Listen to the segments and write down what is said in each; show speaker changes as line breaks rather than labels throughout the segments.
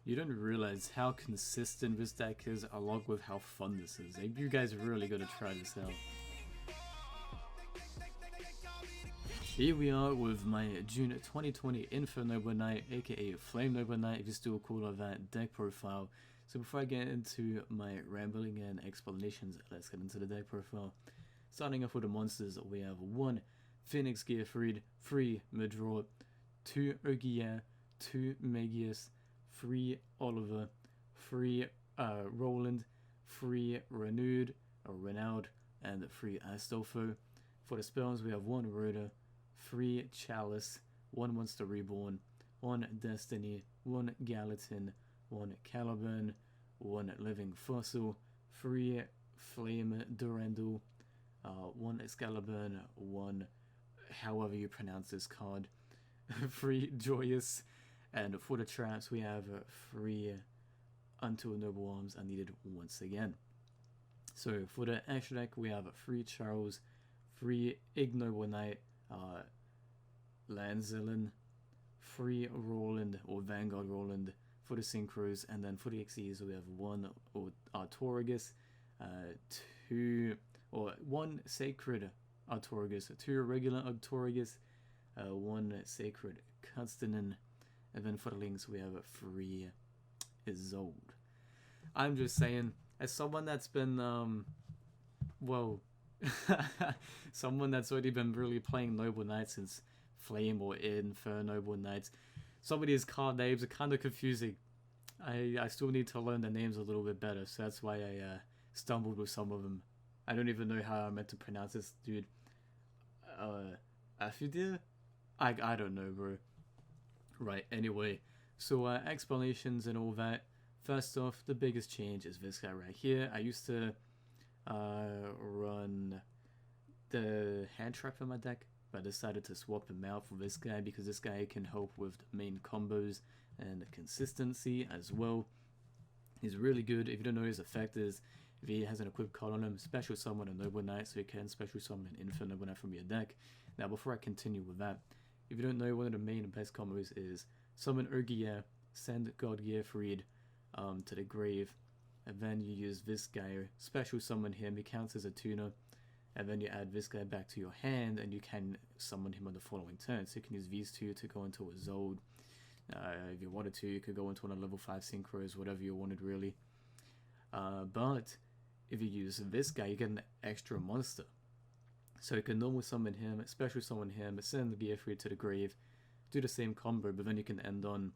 You don't realize how consistent this deck is along with how fun this is. Like, you guys really gotta try this out. Here we are with my June 2020 InfernobleKnight, aka FlameNobleKnight, if you still call it that, deck profile. So before I get into my rambling and explanations, let's get into the deck profile. Starting off with the monsters, we have 1 Phoenix Gearfried, 3 Middraw, 2 Ogier, 2 Magius, 3 Oliver, 3 Roland, 3 Renewed, or Renowned, and 3 Astolfo. For the spells, we have 1 Rhoda, 3 Chalice, 1 Monster Reborn, 1 Destiny, 1 Gallatin, 1 Caliburn, 1 Living Fossil, 3 Flame Durandal, 1 Excalibur, 1 however you pronounce this card, 3 Joyous, and for the traps we have 3 Unto Noble Arms are needed once again. So for the extra deck we have 3 Charles, 3 Ignoble Knight, Lanzillan, 3 Roland or Vanguard Roland for the Synchros, and then for the XEs we have 1 Artorigus, 1 Sacred Artorigus, 2 regular Artorigus, 1 Sacred Constantin, and then for the links we have 3 Isolde. I'm just saying, as someone that's been someone that's already been really playing Noble Knights since Flame or InfernobleKnights, some of these card names are kind of confusing. I still need to learn the names a little bit better, so that's why I stumbled with some of them. I don't even know how I'm meant to pronounce this dude. Afidir? I don't know, bro. Right, anyway, so explanations and all that. First off, the biggest change is this guy right here. I used to run the hand trap in my deck, but I decided to swap him out for this guy because this guy can help with the main combos and consistency as well. He's really good. If you don't know his effect is, if he has an equipped card on him, special summon a Noble Knight, so you can special summon an Infinite Knight from your deck. Now before I continue with that, if you don't know, one of the main and best combos is summon Ogier, send God Gearfried to the grave, and then you use this guy, special summon him, he counts as a tuner, and then you add this guy back to your hand and you can summon him on the following turn. So you can use these two to go into a Isolde. If you wanted to, you could go into one of level 5 synchros, whatever you wanted really. But if you use this guy, you get an extra monster. So you can normal summon him, special summon him, send the Gearfried to the grave, do the same combo, but then you can end on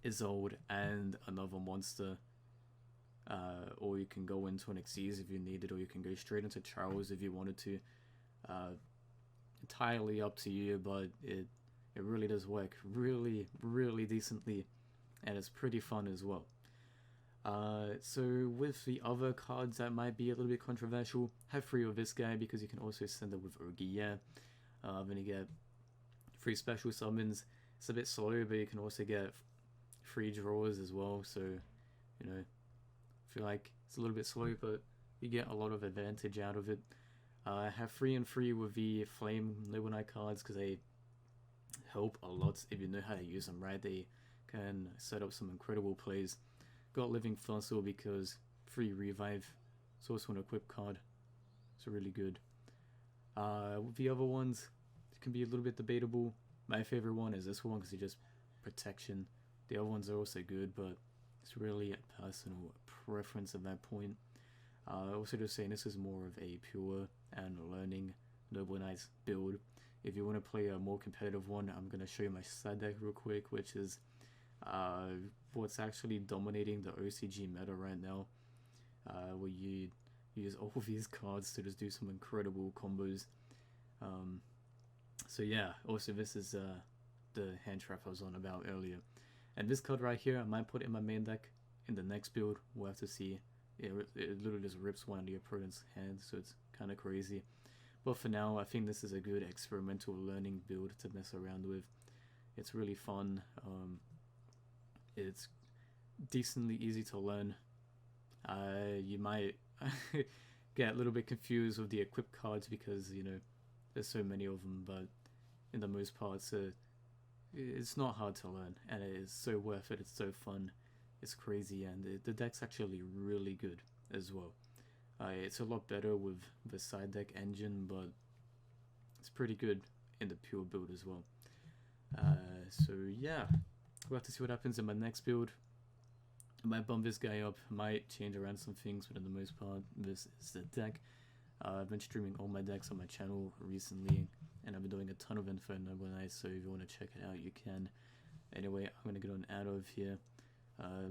Isolde and another monster. Or you can go into an Xyz if you need it, or you can go straight into Charles if you wanted to. Entirely up to you, but it really does work really decently, and it's pretty fun as well. So with the other cards that might be a little bit controversial, have 3 of this guy because you can also send it with Ogier. Then you get 3 special summons. It's a bit slow, but you can also get 3 draws as well, so you know, I feel like it's a little bit slow, but you get a lot of advantage out of it. I have 3 and 3 with the Flame Noble Knight cards because they help a lot if you know how to use them right. They can set up some incredible plays. Got Living Fossil because 3 revive. It's also an equipped card. It's really good. With the other ones, it can be a little bit debatable. My favorite one is this one because it's just protection. The other ones are also good, but it's really a personal preference at that point. Also just saying this is more of a pure and learning Noble Knights build. If you want to play a more competitive one, I'm going to show you my side deck real quick, which is what's actually dominating the OCG meta right now, where you use all of these cards to just do some incredible combos. So yeah, also this is the hand trap I was on about earlier. And this card right here, I might put it in my main deck in the next build. We'll have to see. It literally just rips one of the opponent's hands, so it's kind of crazy. But for now, I think this is a good experimental learning build to mess around with. It's really fun. It's decently easy to learn. You might get a little bit confused with the equipped cards because, you know, there's so many of them, but in the most part, it's a it's not hard to learn, and it is so worth it. It's so fun, it's crazy, and the deck's actually really good as well. It's a lot better with the side deck engine, but it's pretty good in the pure build as well. So yeah, we'll have to see what happens in my next build. I might bump this guy up, might change around some things, but for the most part, this is the deck. I've been streaming all my decks on my channel recently, and I've been doing a ton of InfernobleKnight, so if you want to check it out, you can. Anyway, I'm going to get on out of here.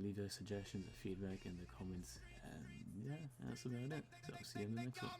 Leave your suggestions and feedback in the comments, and yeah, that's about it. So I'll see you in the next one.